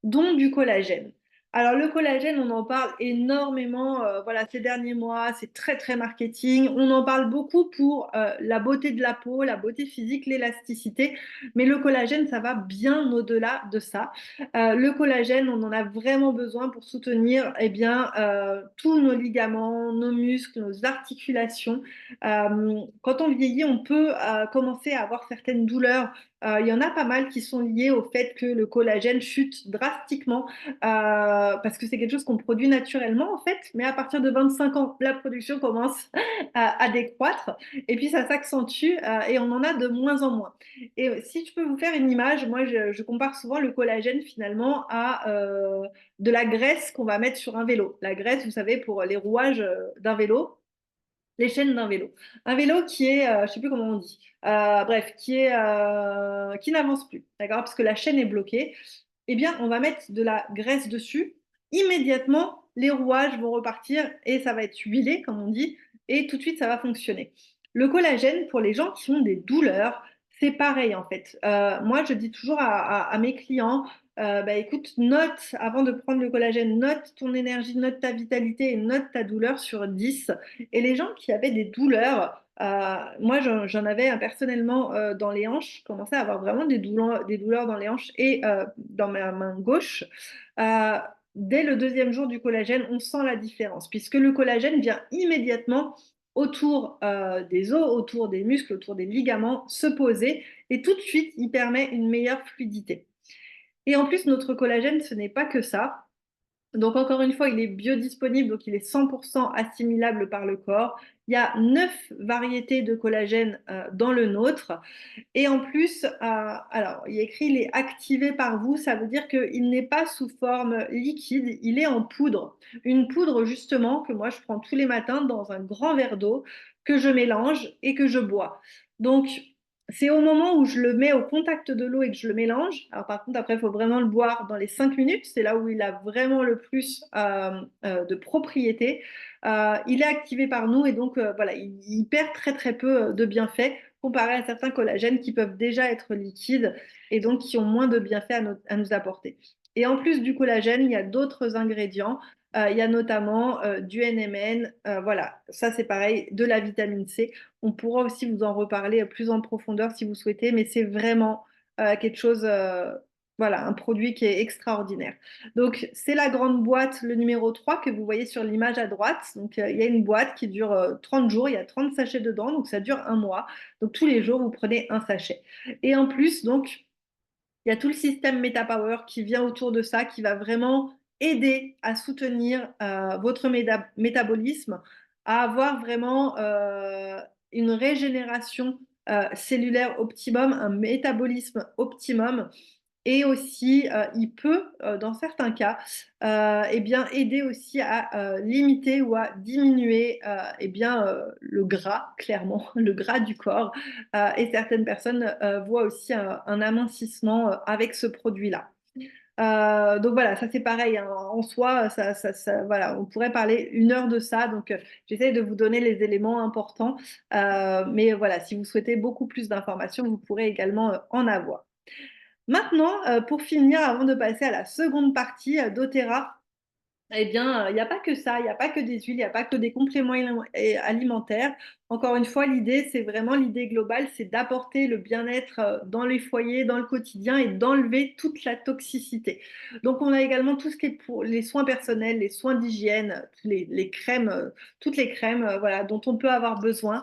dont du collagène. Alors le collagène, on en parle énormément voilà, ces derniers mois, c'est très très marketing. On en parle beaucoup pour la beauté de la peau, la beauté physique, l'élasticité, mais le collagène, ça va bien au-delà de ça. Le collagène, on en a vraiment besoin pour soutenir eh bien, tous nos ligaments, nos muscles, nos articulations. Quand on vieillit, on peut commencer à avoir certaines douleurs. Il y en a pas mal qui sont liées au fait que le collagène chute drastiquement parce que c'est quelque chose qu'on produit naturellement en fait, mais à partir de 25 ans, la production commence à décroître et puis ça s'accentue et on en a de moins en moins. Et si je peux vous faire une image, moi je compare souvent le collagène finalement à de la graisse qu'on va mettre sur un vélo. La graisse, vous savez, pour les rouages d'un vélo, les chaînes d'un vélo. Un vélo qui est, je ne sais plus comment on dit, bref, qui n'avance plus, d'accord, parce que la chaîne est bloquée. Eh bien, on va mettre de la graisse dessus. Immédiatement, les rouages vont repartir et ça va être huilé, comme on dit, et tout de suite, ça va fonctionner. Le collagène, pour les gens qui ont des douleurs, c'est pareil en fait. Moi, je dis toujours à mes clients, écoute, note, avant de prendre le collagène, note ton énergie, note ta vitalité et note ta douleur sur 10. Et les gens qui avaient des douleurs, moi j'en avais personnellement dans les hanches, je commençais à avoir vraiment des douleurs dans les hanches et dans ma main gauche. Euh, Dès le deuxième jour du collagène, on sent la différence, puisque le collagène vient immédiatement autour des os, autour des muscles, autour des ligaments, se poser, et tout de suite, il permet une meilleure fluidité. Et en plus, notre collagène, ce n'est pas que ça. Donc, encore une fois, il est biodisponible, donc il est 100% assimilable par le corps. Il y a 9 variétés de collagène dans le nôtre. Et en plus, alors, il y a écrit il est activé par vous, ça veut dire qu'il n'est pas sous forme liquide, il est en poudre. Une poudre, justement, que moi je prends tous les matins dans un grand verre d'eau, que je mélange et que je bois. Donc, c'est au moment où je le mets au contact de l'eau et que je le mélange. Alors, par contre, après, il faut vraiment le boire dans les 5 minutes. C'est là où il a vraiment le plus de propriétés. Il est activé par nous et donc, voilà, il perd très, très peu de bienfaits comparé à certains collagènes qui peuvent déjà être liquides et donc qui ont moins de bienfaits à nous apporter. Et en plus du collagène, il y a d'autres ingrédients. Il y a notamment du NMN, voilà, ça c'est pareil, de la vitamine C. On pourra aussi vous en reparler plus en profondeur si vous souhaitez, mais c'est vraiment quelque chose, voilà, un produit qui est extraordinaire. Donc, c'est la grande boîte, le numéro 3 que vous voyez sur l'image à droite. Donc, il y a une boîte qui dure 30 jours, il y a 30 sachets dedans, donc ça dure un mois. Donc, tous les jours, vous prenez un sachet. Et en plus, donc, il y a tout le système MetaPower qui vient autour de ça, qui va vraiment aider à soutenir votre métabolisme, à avoir vraiment une régénération cellulaire optimum, un métabolisme optimum. Et aussi, il peut, dans certains cas, eh bien, aider aussi à limiter ou à diminuer eh bien, le gras, clairement, le gras du corps. Et certaines personnes voient aussi un amincissement avec ce produit-là. Donc voilà, ça c'est pareil, hein, en soi, voilà, on pourrait parler 1 heure de ça. Donc j'essaie de vous donner les éléments importants. Mais voilà, si vous souhaitez beaucoup plus d'informations, vous pourrez également en avoir. Maintenant, pour finir, avant de passer à la seconde partie d'Otera, eh bien, il n'y a pas que ça, il n'y a pas que des huiles, il n'y a pas que des compléments alimentaires. Encore une fois, l'idée, c'est vraiment l'idée globale, c'est d'apporter le bien-être dans les foyers, dans le quotidien et d'enlever toute la toxicité. Donc, on a également tout ce qui est pour les soins personnels, les soins d'hygiène, les crèmes, toutes les crèmes voilà, dont on peut avoir besoin,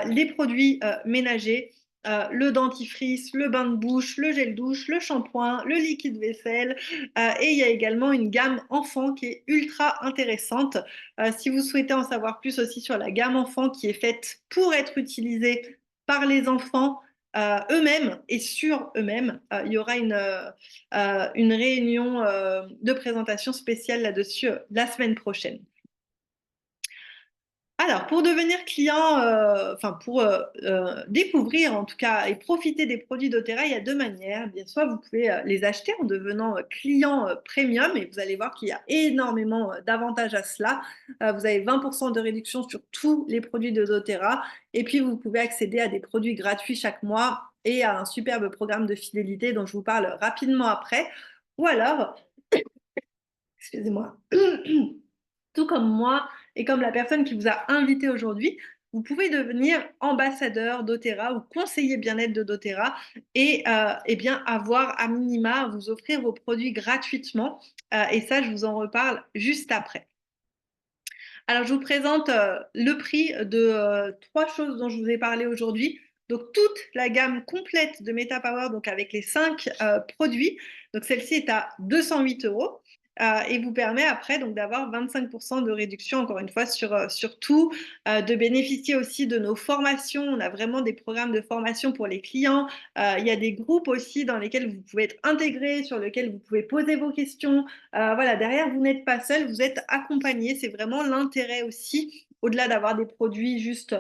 les produits ménagers. Le dentifrice, le bain de bouche, le gel douche, le shampoing, le liquide vaisselle, et il y a également une gamme enfant qui est ultra intéressante. Si vous souhaitez en savoir plus aussi sur la gamme enfant qui est faite pour être utilisée par les enfants eux-mêmes et sur eux-mêmes, il y aura une réunion de présentation spéciale là-dessus la semaine prochaine. Alors, pour devenir client, enfin pour découvrir en tout cas et profiter des produits d'Otera, il y a 2 manières. Bien soit vous pouvez les acheter en devenant client premium et vous allez voir qu'il y a énormément d'avantages à cela. Vous avez 20% de réduction sur tous les produits de d'Otera et puis vous pouvez accéder à des produits gratuits chaque mois et à un superbe programme de fidélité dont je vous parle rapidement après. Ou alors, excusez-moi. Tout comme moi et comme la personne qui vous a invité aujourd'hui, vous pouvez devenir ambassadeur d'Otera ou conseiller bien-être de d'Otera et eh bien avoir à minima vous offrir vos produits gratuitement. Et ça, je vous en reparle juste après. Alors, je vous présente le prix de 3 choses dont je vous ai parlé aujourd'hui. Donc, toute la gamme complète de MetaPower, donc avec les 5 produits. Donc, celle-ci est à 208 euros et vous permet après donc d'avoir 25% de réduction, encore une fois, sur tout, de bénéficier aussi de nos formations. On a vraiment des programmes de formation pour les clients. Il y a des groupes aussi dans lesquels vous pouvez être intégrés, sur lesquels vous pouvez poser vos questions. Voilà, derrière, vous n'êtes pas seul, vous êtes accompagné. C'est vraiment l'intérêt aussi, au-delà d'avoir des produits juste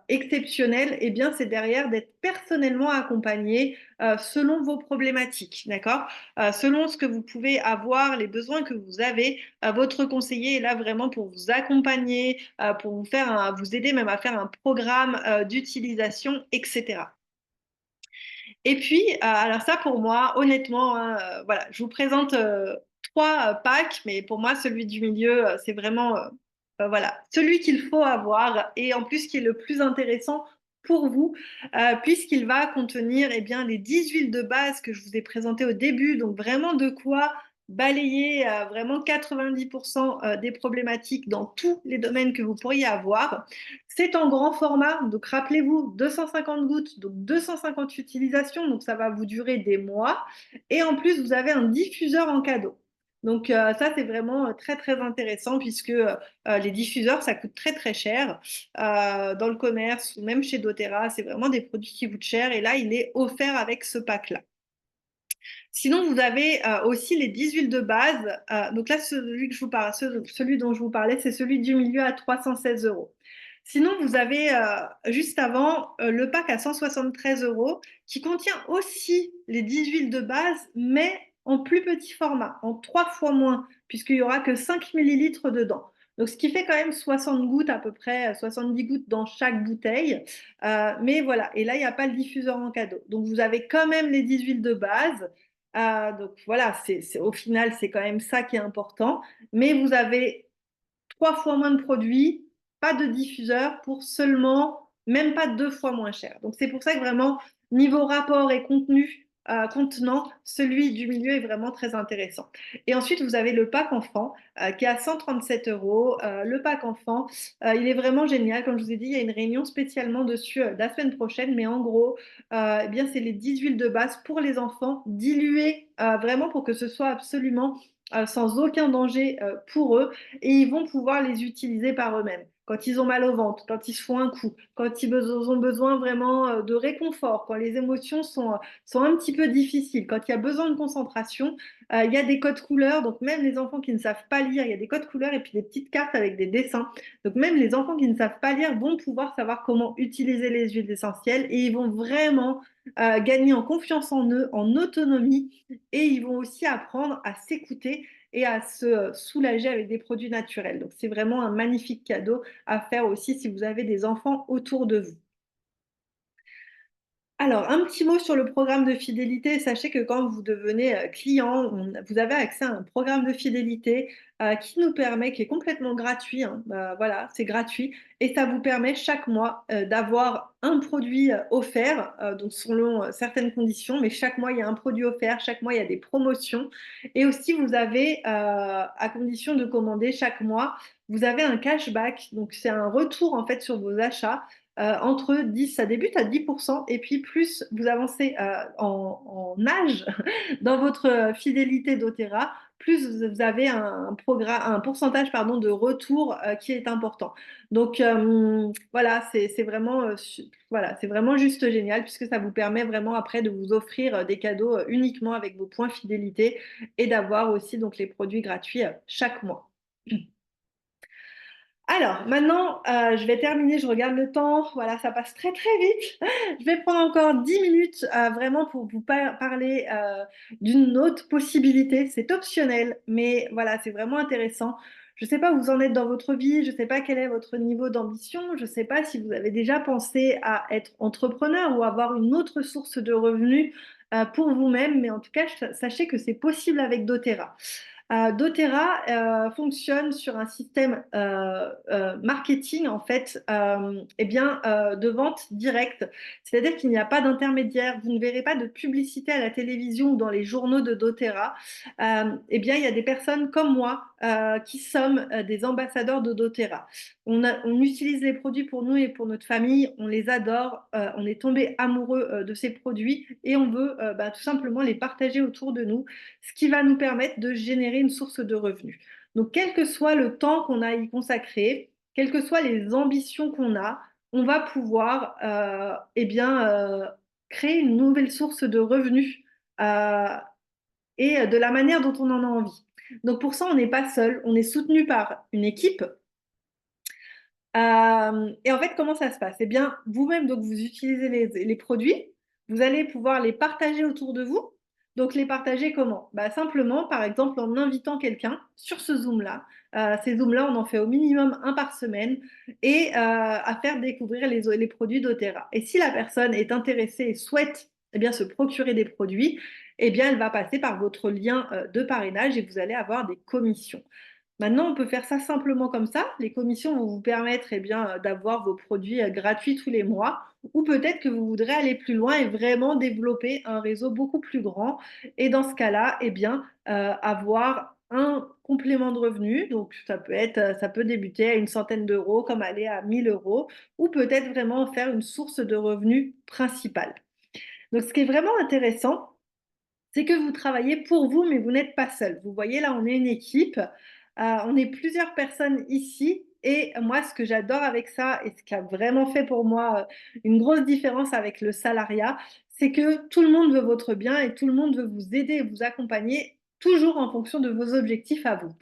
exceptionnels, eh bien, c'est derrière d'être personnellement accompagné selon vos problématiques, d'accord? Selon ce que vous pouvez avoir, les besoins que vous avez, votre conseiller est là vraiment pour vous accompagner, pour vous aider même à faire un programme d'utilisation, etc. Et puis, alors ça pour moi, honnêtement, hein, voilà, je vous présente 3 packs, mais pour moi, celui du milieu, c'est vraiment voilà, celui qu'il faut avoir et en plus qui est le plus intéressant pour vous, puisqu'il va contenir eh bien, les 10 huiles de base que je vous ai présentées au début, donc vraiment de quoi balayer vraiment 90% des problématiques dans tous les domaines que vous pourriez avoir. C'est en grand format, donc rappelez-vous, 250 gouttes, donc 250 utilisations, donc ça va vous durer des mois. Et en plus, vous avez un diffuseur en cadeau. Donc ça, c'est vraiment très, très intéressant puisque les diffuseurs, ça coûte très, très cher dans le commerce ou même chez doTERRA. C'est vraiment des produits qui coûtent cher et là, il est offert avec ce pack-là. Sinon, vous avez aussi les 10 huiles de base. Donc là, celui dont je vous parlais, c'est celui du milieu à 316 euros. Sinon, vous avez juste avant le pack à 173 euros qui contient aussi les 10 huiles de base, mais en plus petit format, en 3 fois moins, puisqu'il n'y aura que 5 millilitres dedans. Donc, ce qui fait quand même 60 gouttes à peu près, 70 gouttes dans chaque bouteille. Mais voilà, et là, il n'y a pas le diffuseur en cadeau. Donc, vous avez quand même les 10 huiles de base. Donc voilà, au final, c'est quand même ça qui est important. Mais vous avez 3 fois moins de produits, pas de diffuseur pour seulement, même pas 2 fois moins cher. Donc c'est pour ça que vraiment, niveau rapport et contenu, contenant, celui du milieu est vraiment très intéressant. Et ensuite, vous avez le pack enfant qui est à 137 euros. Le pack enfant, il est vraiment génial. Comme je vous ai dit, il y a une réunion spécialement dessus la semaine prochaine. Mais en gros, eh bien, c'est les 10 huiles de base pour les enfants, diluées vraiment pour que ce soit absolument sans aucun danger pour eux et ils vont pouvoir les utiliser par eux-mêmes. Quand ils ont mal au ventre, quand ils se font un coup, quand ils ont besoin vraiment de réconfort, quand les émotions sont un petit peu difficiles, quand il y a besoin de concentration, il y a des codes couleurs. Donc même les enfants qui ne savent pas lire, il y a des codes couleurs et puis des petites cartes avec des dessins. Donc même les enfants qui ne savent pas lire vont pouvoir savoir comment utiliser les huiles essentielles et ils vont vraiment gagner en confiance en eux, en autonomie et ils vont aussi apprendre à s'écouter et à se soulager avec des produits naturels. Donc c'est vraiment un magnifique cadeau à faire aussi si vous avez des enfants autour de vous. Alors, un petit mot sur le programme de fidélité. Sachez que quand vous devenez client, vous avez accès à un programme de fidélité qui nous permet, qui est complètement gratuit, hein. Voilà, c'est gratuit. Et ça vous permet chaque mois d'avoir un produit offert, donc selon certaines conditions, mais chaque mois, il y a un produit offert, chaque mois, il y a des promotions. Et aussi, vous avez, à condition de commander chaque mois, vous avez un cashback. Donc, c'est un retour en fait sur vos achats entre 10, ça débute à 10%, et puis plus vous avancez en âge dans votre fidélité doTERRA, plus vous avez un pourcentage pardon, de retour qui est important. Donc voilà, c'est vraiment, voilà, c'est vraiment juste génial puisque ça vous permet vraiment après de vous offrir des cadeaux uniquement avec vos points fidélité et d'avoir aussi donc les produits gratuits chaque mois. Alors, maintenant, je vais terminer, je regarde le temps. Voilà, ça passe très très vite. Je vais prendre encore 10 minutes vraiment pour vous parler d'une autre possibilité. C'est optionnel, mais voilà, c'est vraiment intéressant. Je ne sais pas où vous en êtes dans votre vie, je ne sais pas quel est votre niveau d'ambition, je ne sais pas si vous avez déjà pensé à être entrepreneur ou avoir une autre source de revenus pour vous-même, mais en tout cas, sachez que c'est possible avec doTERRA. doTERRA fonctionne sur un système marketing en fait, eh bien, de vente directe. C'est-à-dire qu'il n'y a pas d'intermédiaire. Vous ne verrez pas de publicité à la télévision ou dans les journaux de doTERRA. Eh bien, il y a des personnes comme moi qui sommes des ambassadeurs de doTERRA. On utilise les produits pour nous et pour notre famille. On les adore. On est tombé amoureux de ces produits et on veut tout simplement les partager autour de nous, ce qui va nous permettre de générer une source de revenus. Donc, quel que soit le temps qu'on a à y consacrer, quelles que soient les ambitions qu'on a, on va pouvoir eh bien, créer une nouvelle source de revenus euh, et de la manière dont on en a envie. Donc, pour ça, on n'est pas seul, on est soutenu par une équipe. Et en fait, comment ça se passe? Eh bien, vous-même, donc, vous utilisez les produits, vous allez pouvoir les partager autour de vous. Donc, les partager comment? Bah, simplement, par exemple, en invitant quelqu'un sur ce Zoom-là. Ces Zooms-là, on en fait au minimum un par semaine et à faire découvrir les produits doTERRA. Et si la personne est intéressée et souhaite eh bien, se procurer des produits, eh bien, elle va passer par votre lien de parrainage et vous allez avoir des commissions. Maintenant, on peut faire ça simplement comme ça. Les commissions vont vous permettre eh bien, d'avoir vos produits gratuits tous les mois. Ou peut-être que vous voudrez aller plus loin et vraiment développer un réseau beaucoup plus grand. Et dans ce cas-là, eh bien, avoir un complément de revenu. Donc, ça peut débuter à une centaine d'euros, comme aller à 1000 euros, ou peut-être vraiment faire une source de revenus principale. Donc, ce qui est vraiment intéressant, c'est que vous travaillez pour vous, mais vous n'êtes pas seul. Vous voyez, là, on est une équipe, on est plusieurs personnes ici. Et moi, ce que j'adore avec ça, et ce qui a vraiment fait pour moi une grosse différence avec le salariat, c'est que tout le monde veut votre bien et tout le monde veut vous aider et vous accompagner, toujours en fonction de vos objectifs à vous.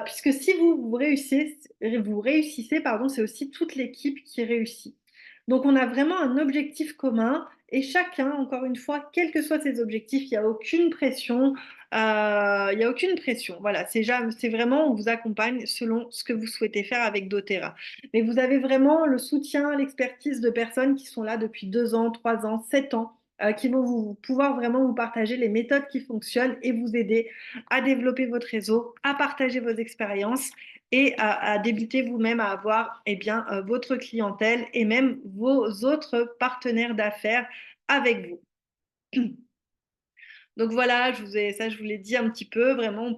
Puisque si vous réussissez, pardon, c'est aussi toute l'équipe qui réussit. Donc on a vraiment un objectif commun et chacun, encore une fois, quels que soient ses objectifs, il n'y a aucune pression. Il n'y a aucune pression. Voilà, c'est vraiment, on vous accompagne selon ce que vous souhaitez faire avec doTERRA. Mais vous avez vraiment le soutien, l'expertise de personnes qui sont là depuis 2 ans, 3 ans, 7 ans, qui vont pouvoir vraiment vous partager les méthodes qui fonctionnent et vous aider à développer votre réseau, à partager vos expériences et à débuter vous-même à avoir eh bien, votre clientèle et même vos autres partenaires d'affaires avec vous. Donc voilà, je vous l'ai dit un petit peu. Vraiment, on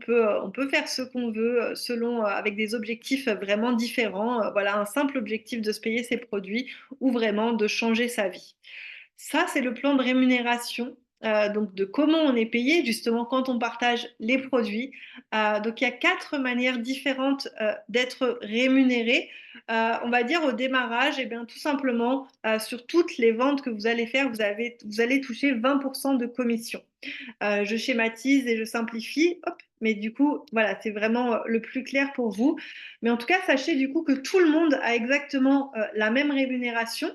peut faire ce qu'on veut selon, avec des objectifs vraiment différents. Voilà, un simple objectif de se payer ses produits ou vraiment de changer sa vie. Ça, c'est le plan de rémunération, donc de comment on est payé justement quand on partage les produits. Donc il y a 4 manières différentes d'être rémunéré. On va dire au démarrage, et bien tout simplement sur toutes les ventes que vous allez faire, vous allez toucher 20% de commission. Je schématise et je simplifie, hop, mais du coup, voilà, c'est vraiment le plus clair pour vous. Mais en tout cas, sachez du coup que tout le monde a exactement la même rémunération.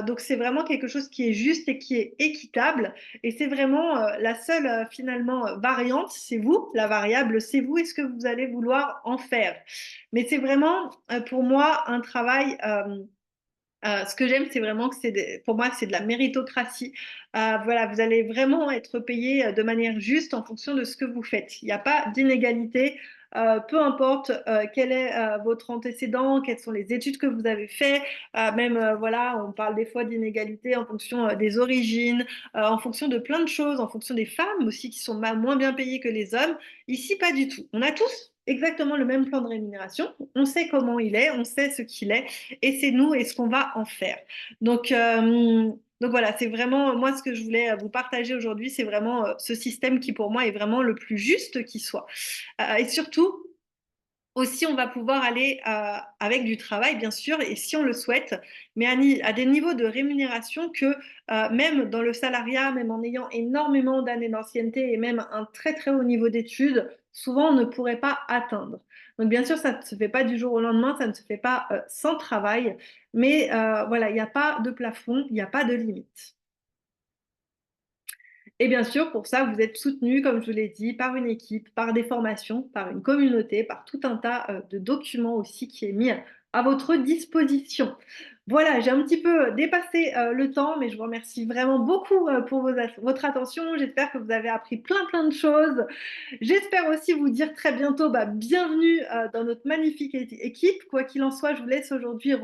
Donc c'est vraiment quelque chose qui est juste et qui est équitable. Et c'est vraiment la seule finalement variante, c'est vous, la variable, c'est vous et ce que vous allez vouloir en faire. Mais c'est vraiment pour moi un travail. Ce que j'aime, c'est vraiment que pour moi, c'est de la méritocratie. Voilà, vous allez vraiment être payé de manière juste en fonction de ce que vous faites. Il n'y a pas d'inégalité. Peu importe quel est votre antécédent, quelles sont les études que vous avez faites, même voilà, on parle des fois d'inégalité en fonction des origines, en fonction de plein de choses, en fonction des femmes aussi qui sont moins bien payées que les hommes. Ici, pas du tout. On a tous exactement le même plan de rémunération. On sait comment il est, on sait ce qu'il est et c'est nous et ce qu'on va en faire. Donc voilà, c'est vraiment moi ce que je voulais vous partager aujourd'hui, c'est vraiment ce système qui pour moi est vraiment le plus juste qui soit. Et surtout, aussi, on va pouvoir aller avec du travail, bien sûr, et si on le souhaite, mais à des niveaux de rémunération que même dans le salariat, même en ayant énormément d'années d'ancienneté et même un très très haut niveau d'études, souvent on ne pourrait pas atteindre. Donc bien sûr, ça ne se fait pas du jour au lendemain, ça ne se fait pas sans travail, mais voilà, il n'y a pas de plafond, il n'y a pas de limite. Et bien sûr, pour ça, vous êtes soutenu, comme je vous l'ai dit, par une équipe, par des formations, par une communauté, par tout un tas de documents aussi qui est mis à votre disposition. Voilà, j'ai un petit peu dépassé le temps, mais je vous remercie vraiment beaucoup pour votre attention. J'espère que vous avez appris plein plein de choses. J'espère aussi vous dire très bientôt bienvenue dans notre magnifique équipe. Quoi qu'il en soit, je vous laisse aujourd'hui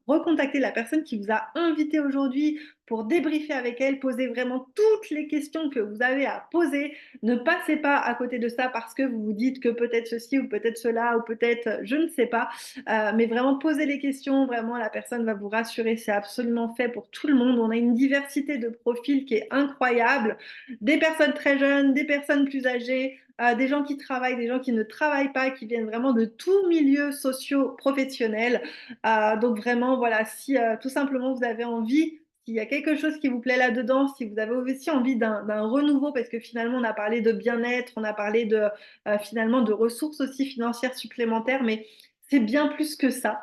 recontacter la personne qui vous a invité aujourd'hui pour débriefer avec elle, poser vraiment toutes les questions que vous avez à poser. Ne passez pas à côté de ça parce que vous vous dites que peut-être ceci ou peut-être cela ou peut-être je ne sais pas. Mais vraiment posez les questions, vraiment la personne va vous rassurer. C'est absolument fait pour tout le monde. On a une diversité de profils qui est incroyable. Des personnes très jeunes, des personnes plus âgées, des gens qui travaillent, des gens qui ne travaillent pas, qui viennent vraiment de tout milieu socio-professionnel. Donc vraiment, voilà, si tout simplement vous avez envie, s'il y a quelque chose qui vous plaît là-dedans, si vous avez aussi envie d'un renouveau, parce que finalement on a parlé de bien-être, on a parlé de finalement de ressources aussi financières supplémentaires, mais c'est bien plus que ça.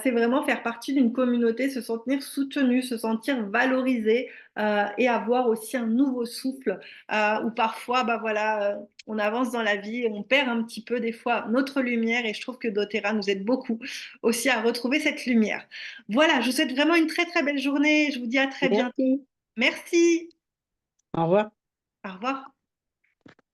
C'est vraiment faire partie d'une communauté, se sentir soutenu, se sentir valorisé et avoir aussi un nouveau souffle où parfois, voilà, on avance dans la vie, on perd un petit peu des fois notre lumière et je trouve que doTERRA nous aide beaucoup aussi à retrouver cette lumière. Voilà, je vous souhaite vraiment une très très belle journée. Je vous dis à très bientôt. Merci. Merci. Au revoir. Au revoir.